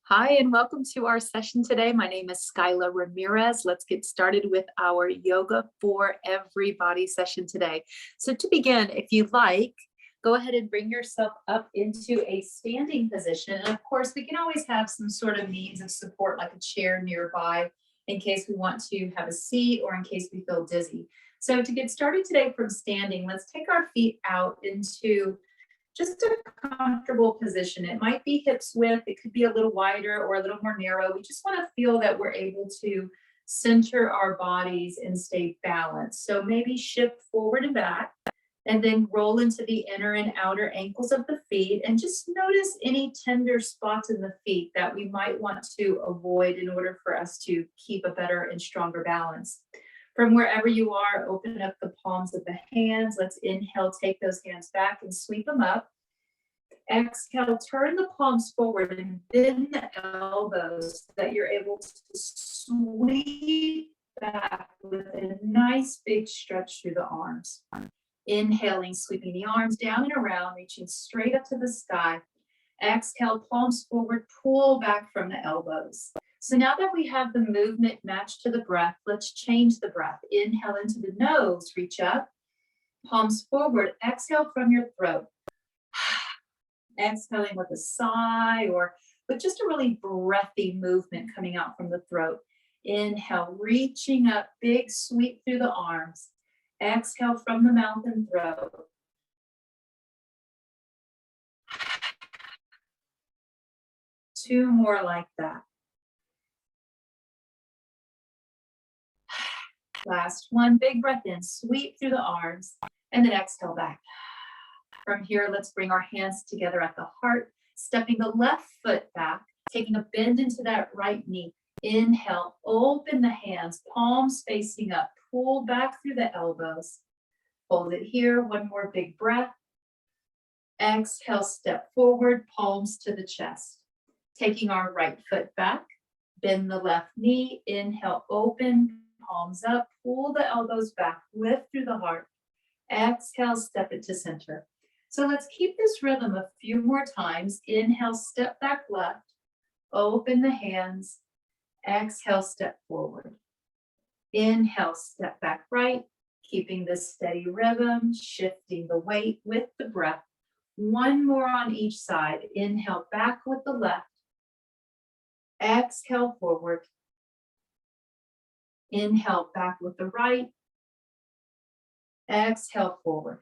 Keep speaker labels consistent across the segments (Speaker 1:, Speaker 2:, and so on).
Speaker 1: Hi, and welcome to our session today. My name is Skyla Ramirez. Let's get started with our Yoga for Everybody session today. So to begin, if you'd like, go ahead and bring yourself up into a standing position. And of course, we can always have some sort of means of support like a chair nearby in case we want to have a seat or in case we feel dizzy. So to get started today from standing, let's take our feet out into just a comfortable position. It might be hips width, it could be a little wider or a little more narrow. We just want to feel that we're able to center our bodies and stay balanced. So maybe shift forward and back, and then roll into the inner and outer ankles of the feet, and just notice any tender spots in the feet that we might want to avoid in order for us to keep a better and stronger balance. From wherever you are, open up the palms of the hands. Let's inhale, take those hands back and sweep them up. Exhale, turn the palms forward and bend the elbows so that you're able to sweep back with a nice big stretch through the arms. Inhaling, sweeping the arms down and around, reaching straight up to the sky. Exhale, palms forward, pull back from the elbows. So now that we have the movement matched to the breath, let's change the breath. Inhale into the nose, reach up, palms forward, exhale from your throat. Exhaling with a sigh or with just a really breathy movement coming out from the throat. Inhale, reaching up, big sweep through the arms. Exhale from the mouth and throat. Two more like that. Last one, big breath in, sweep through the arms, and then exhale back. From here, let's bring our hands together at the heart, stepping the left foot back, taking a bend into that right knee. Inhale, open the hands, palms facing up, pull back through the elbows. Hold it here, one more big breath. Exhale, step forward, palms to the chest. Taking our right foot back, bend the left knee, inhale, open, palms up, pull the elbows back, lift through the heart. Exhale, step it to center. So let's keep this rhythm a few more times. Inhale, step back left, open the hands. Exhale, step forward. Inhale, step back right, keeping this steady rhythm, shifting the weight with the breath. One more on each side. Inhale, back with the left. Exhale, forward. Inhale, back with the right. Exhale, forward.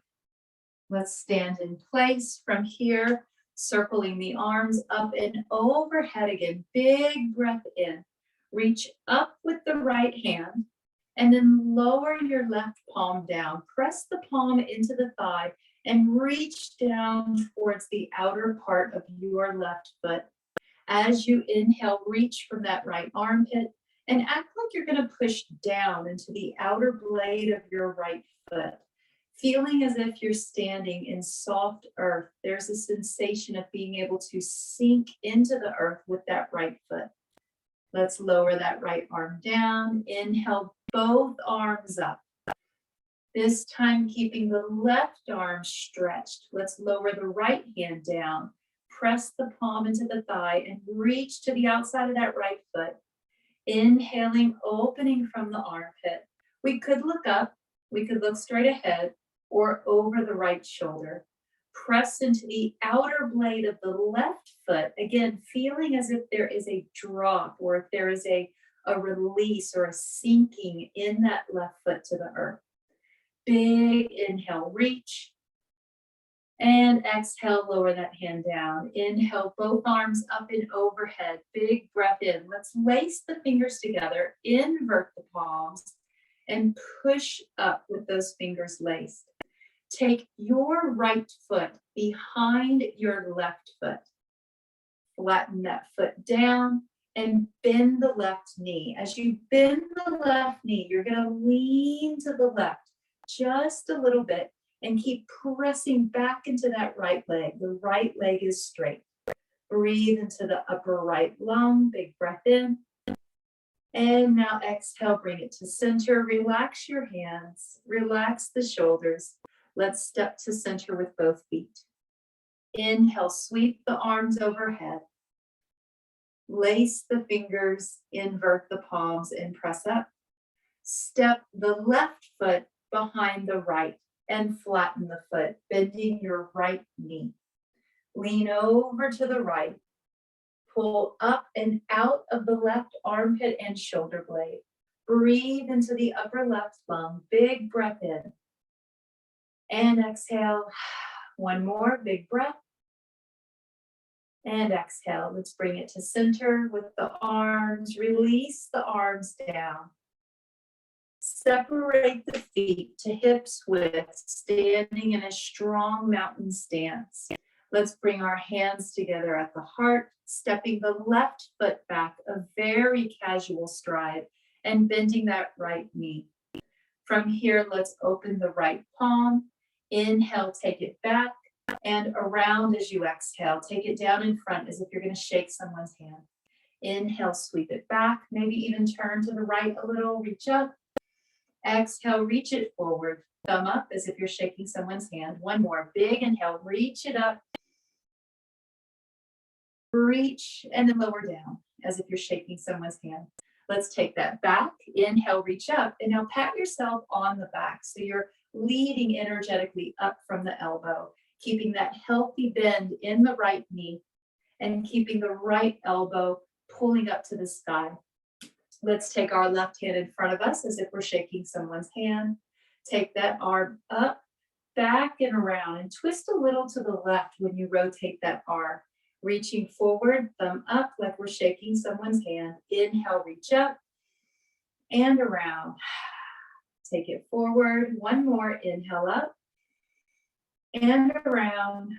Speaker 1: Let's stand in place from here, circling the arms up and overhead again. Big breath in. Reach up with the right hand and then lower your left palm down. Press the palm into the thigh and reach down towards the outer part of your left foot. As you inhale, reach from that right armpit and act like you're going to push down into the outer blade of your right foot. Feeling as if you're standing in soft earth, there's a sensation of being able to sink into the earth with that right foot. Let's lower that right arm down. Inhale, both arms up. This time, keeping the left arm stretched. Let's lower the right hand down. Press the palm into the thigh and reach to the outside of that right foot. Inhaling, opening from the armpit. We could look up, we could look straight ahead or over the right shoulder. Press into the outer blade of the left foot. Again, feeling as if there is a drop or if there is a release or a sinking in that left foot to the earth. Big inhale, reach. And exhale, lower that hand down. Inhale, both arms up and overhead. Big breath in. Let's lace the fingers together, invert the palms, and push up with those fingers laced. Take your right foot behind your left foot. Flatten that foot down and bend the left knee. As you bend the left knee, you're going to lean to the left just a little bit and keep pressing back into that right leg. The right leg is straight. Breathe into the upper right lung. Big breath in. And now exhale, bring it to center. Relax your hands. Relax the shoulders. Let's step to center with both feet. Inhale, sweep the arms overhead. Lace the fingers, invert the palms, and press up. Step the left foot behind the right and flatten the foot, bending your right knee. Lean over to the right. Pull up and out of the left armpit and shoulder blade. Breathe into the upper left lung. Big breath in. And exhale. One more big breath. And exhale. Let's bring it to center with the arms. Release the arms down. Separate the feet to hips width, standing in a strong mountain stance. Let's bring our hands together at the heart, stepping the left foot back, a very casual stride, and bending that right knee. From here, let's open the right palm. Inhale, take it back and around as you exhale. Take it down in front as if you're going to shake someone's hand. Inhale, sweep it back, maybe even turn to the right a little, reach up. Exhale, reach it forward, thumb up as if you're shaking someone's hand. One more, big inhale, reach it up. Reach and then lower down as if you're shaking someone's hand. Let's take that back. Inhale, reach up, and now pat yourself on the back. So you're leading energetically up from the elbow, keeping that healthy bend in the right knee and keeping the right elbow pulling up to the sky. Let's take our left hand in front of us as if we're shaking someone's hand. Take that arm up, back and around, and twist a little to the left when you rotate that arm. Reaching forward, thumb up like we're shaking someone's hand. Inhale, reach up and around. Take it forward. One more, inhale up and around.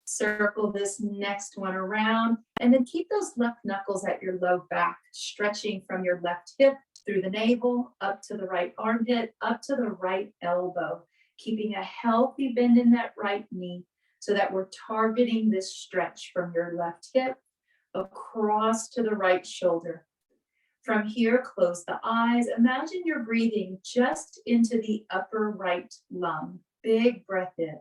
Speaker 1: Circle this next one around, and then keep those left knuckles at your low back, stretching from your left hip through the navel, up to the right armpit, up to the right elbow, keeping a healthy bend in that right knee so that we're targeting this stretch from your left hip across to the right shoulder. From here, close the eyes. Imagine you're breathing just into the upper right lung. Big breath in.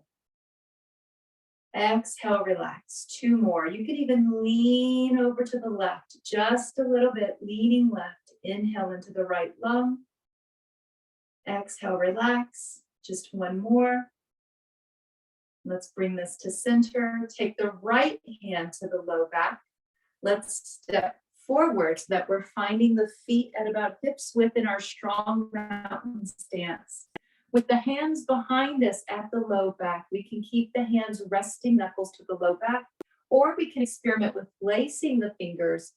Speaker 1: Exhale, relax. Two more. You could even lean over to the left, just a little bit, leaning left. Inhale into the right lung. Exhale, relax. Just one more. Let's bring this to center. Take the right hand to the low back. Let's step forward so that we're finding the feet at about hips width in our strong mountain stance. With the hands behind us at the low back, we can keep the hands resting knuckles to the low back, or we can experiment with placing the fingers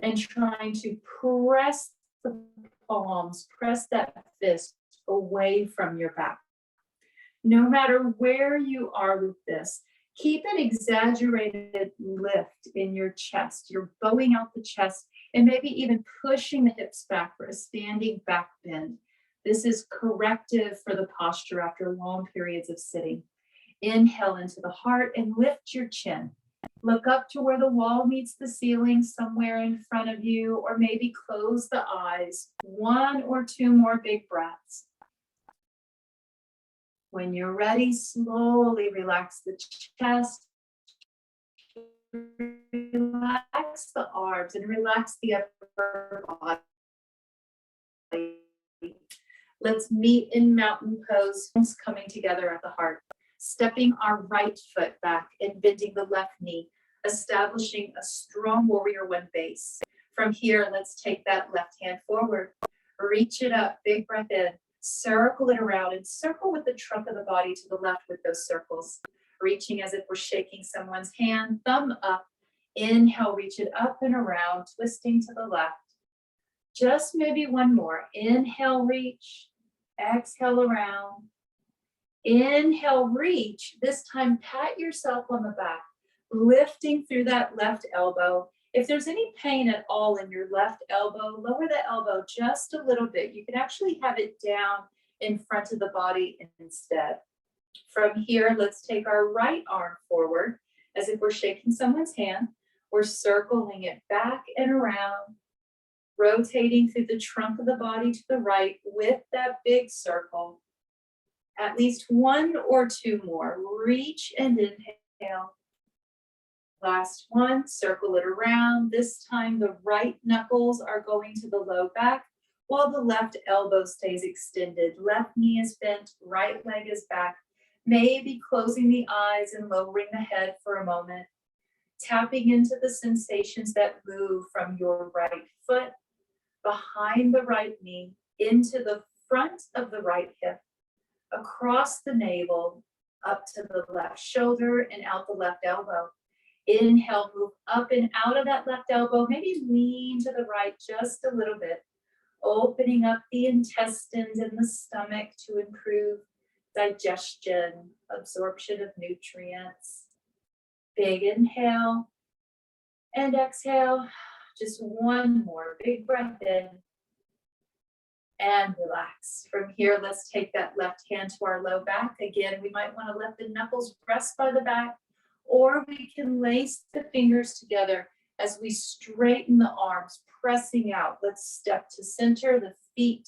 Speaker 1: and trying to press the palms, press that fist away from your back. No matter where you are with this, keep an exaggerated lift in your chest. You're bowing out the chest and maybe even pushing the hips back for a standing back bend. This is corrective for the posture after long periods of sitting. Inhale into the heart and lift your chin. Look up to where the wall meets the ceiling, somewhere in front of you, or maybe close the eyes. One or two more big breaths. When you're ready, slowly relax the chest, relax the arms, and relax the upper body. Let's meet in mountain pose, coming together at the heart. Stepping our right foot back and bending the left knee, establishing a strong warrior one base. From here, let's take that left hand forward. Reach it up, big breath in. Circle it around and circle with the trunk of the body to the left with those circles. Reaching as if we're shaking someone's hand, thumb up. Inhale, reach it up and around, twisting to the left. Just maybe one more. Inhale, reach. Exhale, around. Inhale, reach. This time, pat yourself on the back, lifting through that left elbow. If there's any pain at all in your left elbow, lower the elbow just a little bit. You can actually have it down in front of the body instead. From here, let's take our right arm forward as if we're shaking someone's hand. We're circling it back and around, rotating through the trunk of the body to the right with that big circle. At least one or two more. Reach and inhale. Last one, circle it around. This time the right knuckles are going to the low back while the left elbow stays extended. Left knee is bent, right leg is back. Maybe closing the eyes and lowering the head for a moment. Tapping into the sensations that move from your right foot, behind the right knee, into the front of the right hip, across the navel, up to the left shoulder and out the left elbow. Inhale, move up and out of that left elbow. Maybe lean to the right just a little bit, opening up the intestines and the stomach to improve digestion, absorption of nutrients. Big inhale and exhale. Just one more big breath in and relax. From here, let's take that left hand to our low back. Again, we might want to let the knuckles rest by the back, or we can lace the fingers together as we straighten the arms, pressing out. Let's step to center. The feet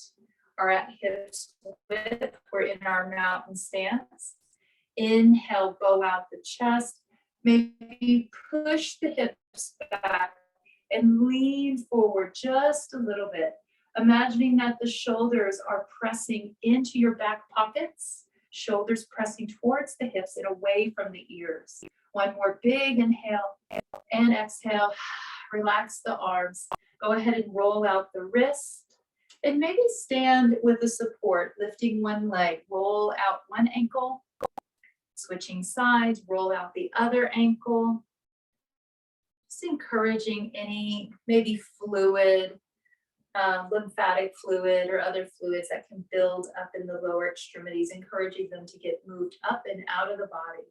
Speaker 1: are at hips width. We're in our mountain stance. Inhale, bow out the chest. Maybe push the hips back and lean forward just a little bit. Imagining that the shoulders are pressing into your back pockets, shoulders pressing towards the hips and away from the ears. One more big inhale and exhale. Relax the arms. Go ahead and roll out the wrist and maybe stand with the support, lifting one leg. Roll out one ankle, switching sides, roll out the other ankle. Just encouraging any maybe fluid, lymphatic fluid or other fluids that can build up in the lower extremities, encouraging them to get moved up and out of the body.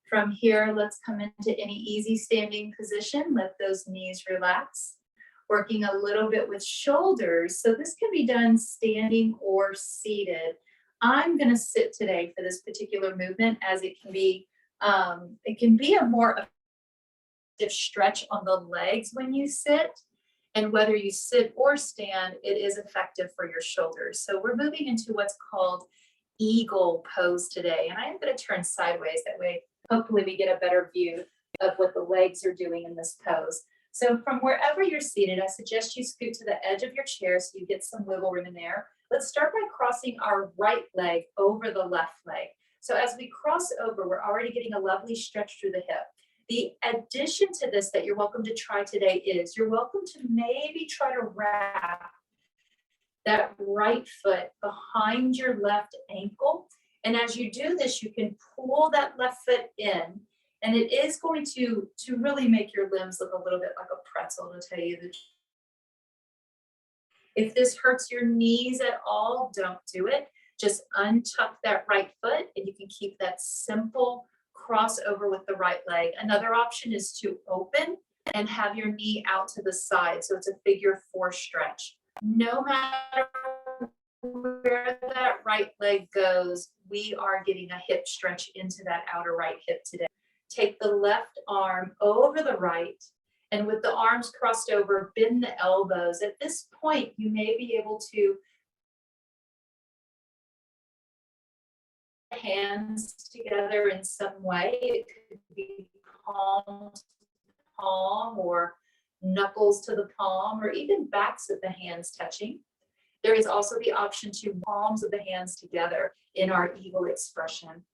Speaker 1: From here, let's come into any easy standing position. Let those knees relax. Working a little bit with shoulders. So this can be done standing or seated. I'm going to sit today for this particular movement, as it can be a more effective stretch on the legs when you sit. And whether you sit or stand, it is effective for your shoulders. So we're moving into what's called eagle pose today. And I am going to turn sideways. That way, hopefully we get a better view of what the legs are doing in this pose. So from wherever you're seated, I suggest you scoot to the edge of your chair so you get some wiggle room in there. Let's start by crossing our right leg over the left leg. So as we cross over, we're already getting a lovely stretch through the hip. The addition to this that you're welcome to try today is you're welcome to maybe try to wrap that right foot behind your left ankle. And as you do this, you can pull that left foot in, and it is going to really make your limbs look a little bit like a pretzel, to tell you the truth. If this hurts your knees at all, don't do it. Just untuck that right foot and you can keep that simple crossover with the right leg. Another option is to open and have your knee out to the side. So it's a figure 4 stretch. No matter where that right leg goes, we are getting a hip stretch into that outer right hip today. Take the left arm over the right, and with the arms crossed over, bend the elbows. At this point, you may be able to hands together in some way. It could be palm to palm or knuckles to the palm, or even backs of the hands touching. There is also the option to palms of the hands together in our eagle expression.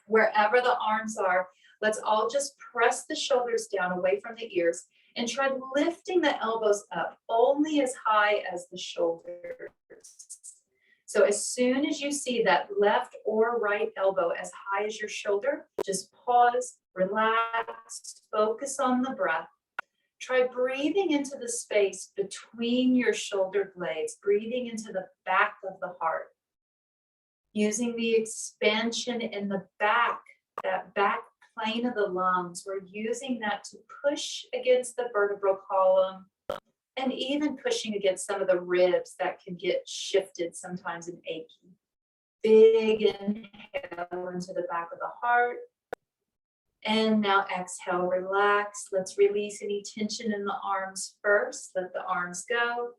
Speaker 1: Wherever the arms are, let's all just press the shoulders down away from the ears and try lifting the elbows up only as high as the shoulders. So as soon as you see that left or right elbow as high as your shoulder, just pause, relax, focus on the breath. Try breathing into the space between your shoulder blades, breathing into the back of the heart. Using the expansion in the back, that back plane of the lungs, we're using that to push against the vertebral column and even pushing against some of the ribs that can get shifted sometimes and achy. Big inhale into the back of the heart. And now exhale, relax. Let's release any tension in the arms first. Let the arms go.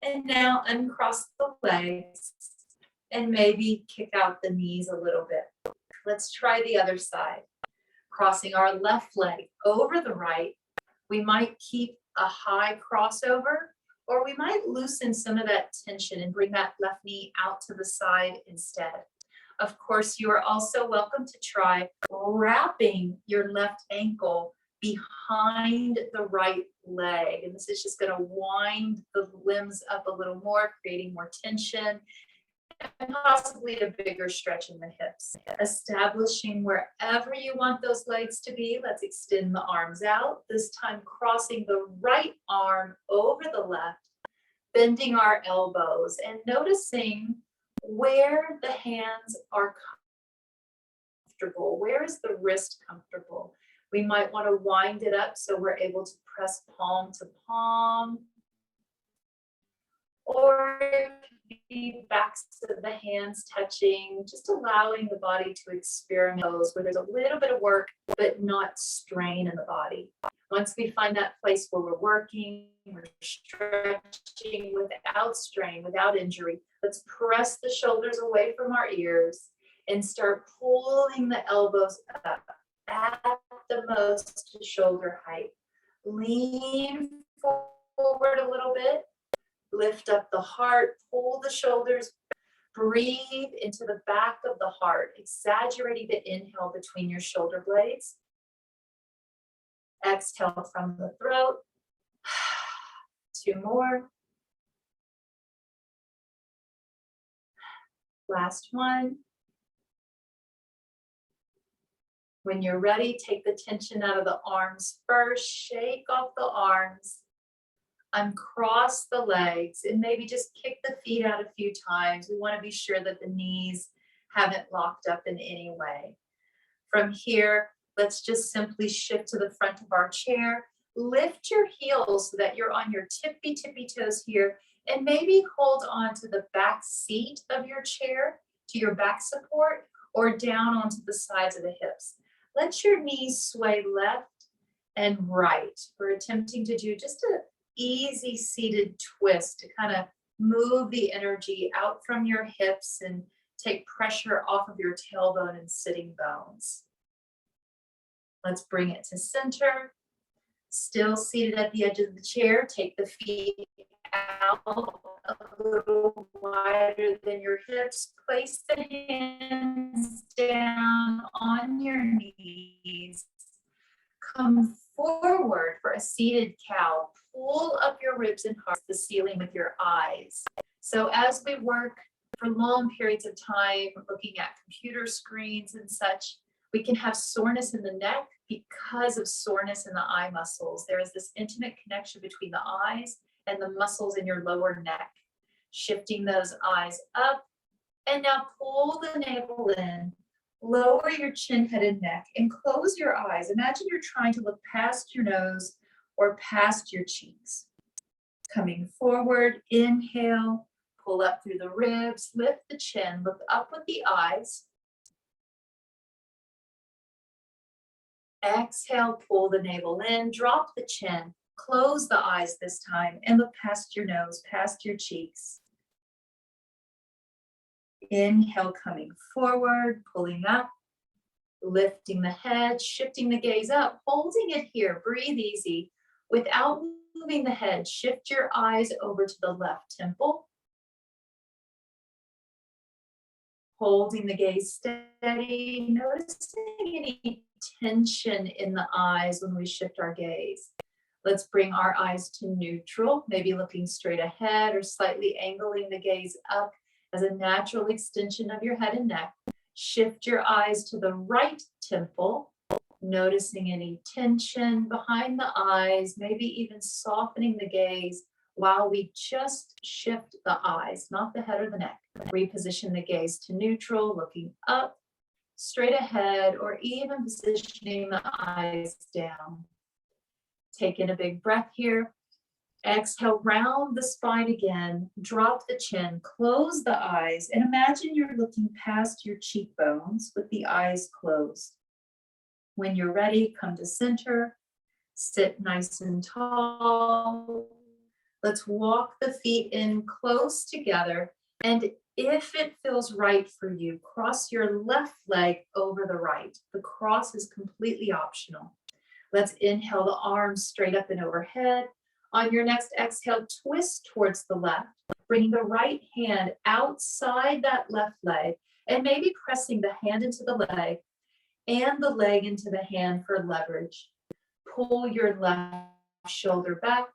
Speaker 1: And now uncross the legs and maybe kick out the knees a little bit. Let's try the other side. Crossing our left leg over the right. We might keep a high crossover, or we might loosen some of that tension and bring that left knee out to the side instead. Of course, you are also welcome to try wrapping your left ankle behind the right leg. And this is just going to wind the limbs up a little more, creating more tension and possibly a bigger stretch in the hips. Establishing wherever you want those legs to be. Let's extend the arms out, this time crossing the right arm over the left, bending our elbows and noticing where the hands are comfortable. Where is the wrist comfortable? We might want to wind it up so we're able to press palm to palm, or the backs of the hands touching, just allowing the body to experiment where there's a little bit of work, but not strain in the body. Once we find that place where we're working, we're stretching without strain, without injury, let's press the shoulders away from our ears and start pulling the elbows up at the most to shoulder height. Lean forward a little bit. Lift up the heart, pull the shoulders, breathe into the back of the heart, exaggerating the inhale between your shoulder blades. Exhale from the throat. 2 more. Last one. When you're ready, take the tension out of the arms first, shake off the arms. Uncross the legs and maybe just kick the feet out a few times. We want to be sure that the knees haven't locked up in any way. From here, let's just simply shift to the front of our chair. Lift your heels so that you're on your tippy toes here, and maybe hold on to the back seat of your chair, to your back support, or down onto the sides of the hips. Let your knees sway left and right. We're attempting to do just a easy seated twist to kind of move the energy out from your hips and take pressure off of your tailbone and sitting bones. Let's bring it to center. Still seated at the edge of the chair, take the feet out a little wider than your hips. Place the hands down on your knees. Come forward for a seated cow. Pull up your ribs and heart to the ceiling with your eyes. So as we work for long periods of time, looking at computer screens and such, we can have soreness in the neck because of soreness in the eye muscles. There is this intimate connection between the eyes and the muscles in your lower neck. Shifting those eyes up, and now pull the navel in. Lower your chin, head, and neck, and close your eyes. Imagine you're trying to look past your nose or past your cheeks. Coming forward, inhale, pull up through the ribs, lift the chin, look up with the eyes. Exhale, pull the navel in, drop the chin, close the eyes this time, and look past your nose, past your cheeks. Inhale, coming forward, pulling up, lifting the head, shifting the gaze up, holding it here. Breathe easy. Without moving the head, shift your eyes over to the left temple. Holding the gaze steady, noticing any tension in the eyes when we shift our gaze. Let's bring our eyes to neutral, maybe looking straight ahead or slightly angling the gaze up as a natural extension of your head and neck. Shift your eyes to the right temple, noticing any tension behind the eyes, maybe even softening the gaze while we just shift the eyes, not the head or the neck. Reposition the gaze to neutral, looking up, straight ahead, or even positioning the eyes down. Take in a big breath here. Exhale, round the spine again, drop the chin, close the eyes, and imagine you're looking past your cheekbones with the eyes closed. When you're ready, come to center, sit nice and tall. Let's walk the feet in close together and If it feels right for you, cross your left leg over the right. The cross is completely optional. Let's inhale the arms straight up and overhead. On your next exhale, twist towards the left, bringing the right hand outside that left leg and maybe pressing the hand into the leg and the leg into the hand for leverage. Pull your left shoulder back,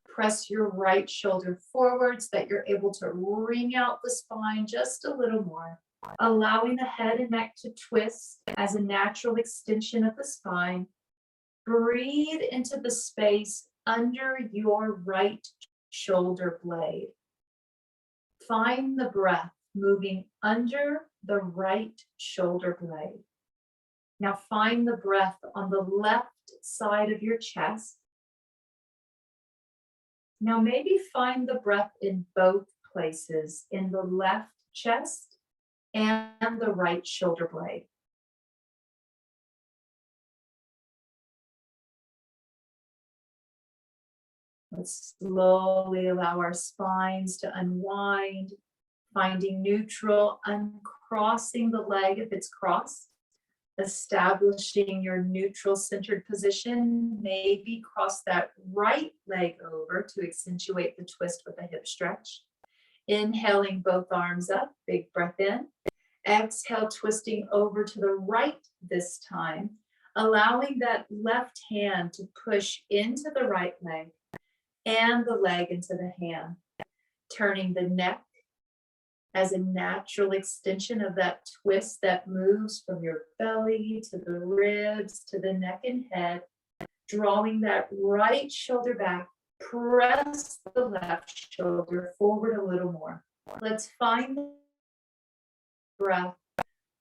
Speaker 1: press your right shoulder forward so that you're able to wring out the spine just a little more, allowing the head and neck to twist as a natural extension of the spine. Breathe into the space under your right shoulder blade. Find the breath moving under the right shoulder blade. Now find the breath on the left side of your chest. Now maybe find the breath in both places, in the left chest and the right shoulder blade. Let's slowly allow our spines to unwind, finding neutral, uncrossing the leg if it's crossed, establishing your neutral centered position. Maybe cross that right leg over to accentuate the twist with a hip stretch. Inhaling both arms up, big breath in. Exhale, twisting over to the right this time, allowing that left hand to push into the right leg and the leg into the hand, turning the neck as a natural extension of that twist that moves from your belly to the ribs to the neck and head, drawing that right shoulder back, press the left shoulder forward a little more. Let's find the breath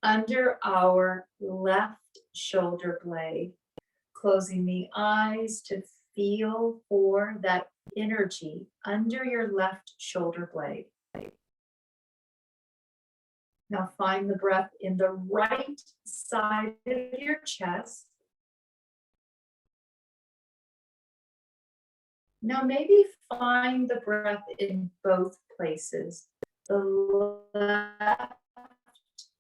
Speaker 1: under our left shoulder blade, closing the eyes to feel for that energy under your left shoulder blade. Now find the breath in the right side of your chest. Now maybe find the breath in both places, the left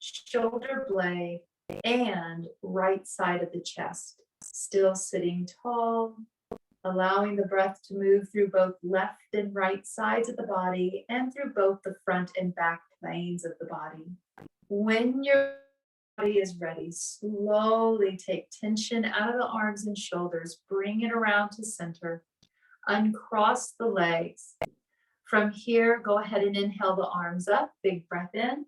Speaker 1: shoulder blade and right side of the chest. Still sitting tall, allowing the breath to move through both left and right sides of the body and through both the front and back planes of the body. When your body is ready, slowly take tension out of the arms and shoulders, bring it around to center, uncross the legs. From here, go ahead and inhale the arms up, big breath in.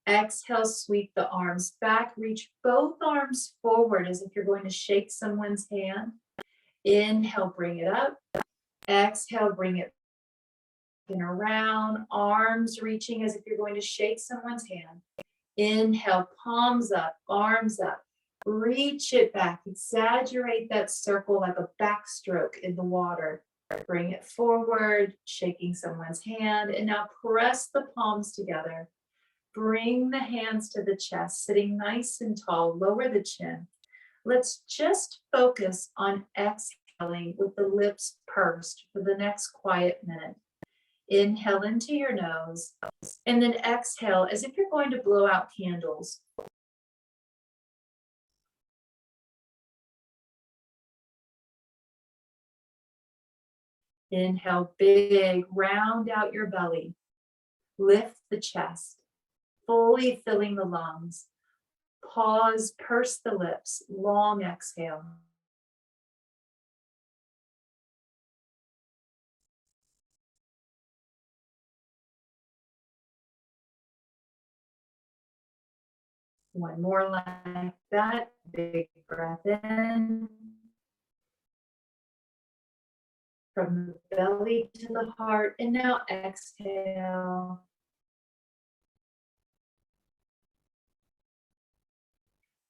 Speaker 1: Exhale, sweep the arms back, reach both arms forward as if you're going to shake someone's hand. Inhale, bring it up. Exhale, bring it and around, arms reaching as if you're going to shake someone's hand. Inhale, palms up, arms up. Reach it back. Exaggerate that circle like a backstroke in the water. Bring it forward, shaking someone's hand. And now press the palms together. Bring the hands to the chest, sitting nice and tall. Lower the chin. Let's just focus on exhaling with the lips pursed for the next quiet minute. Inhale into your nose, and then exhale as if you're going to blow out candles. Inhale big, round out your belly. Lift the chest, fully filling the lungs. Pause, purse the lips, long exhale. One more like that. Big breath in. From the belly to the heart. And now exhale.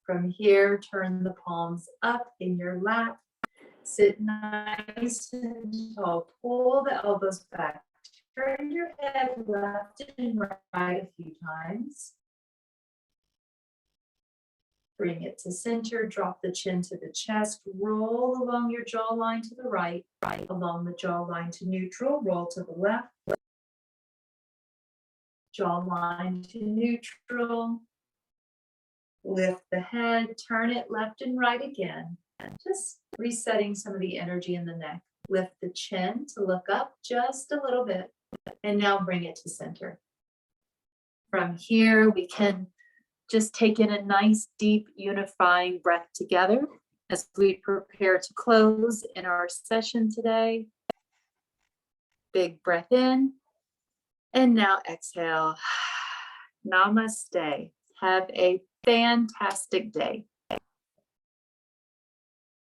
Speaker 1: From here, turn the palms up in your lap. Sit nice and tall. Pull the elbows back. Turn your head left and right a few times. Bring it to center, drop the chin to the chest, roll along your jawline to the right, along the jawline to neutral, roll to the left. Jawline to neutral. Lift the head, turn it left and right again. Just resetting some of the energy in the neck. Lift the chin to look up just a little bit. And now bring it to center. From here, we can just take in a nice, deep, unifying breath together as we prepare to close in our session today. Big breath in. And now exhale. Namaste. Have a fantastic day.